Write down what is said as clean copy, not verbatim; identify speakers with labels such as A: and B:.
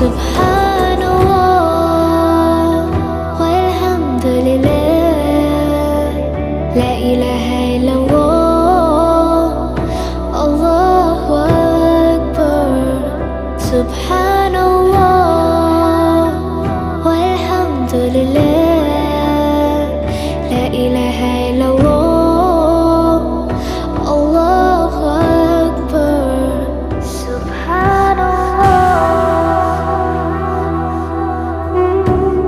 A: Subhanallah walhamdulillah, la ilaha illallah, Allahu Akbar. Subhanallah walhamdulillah, la ilaha illallah, Allah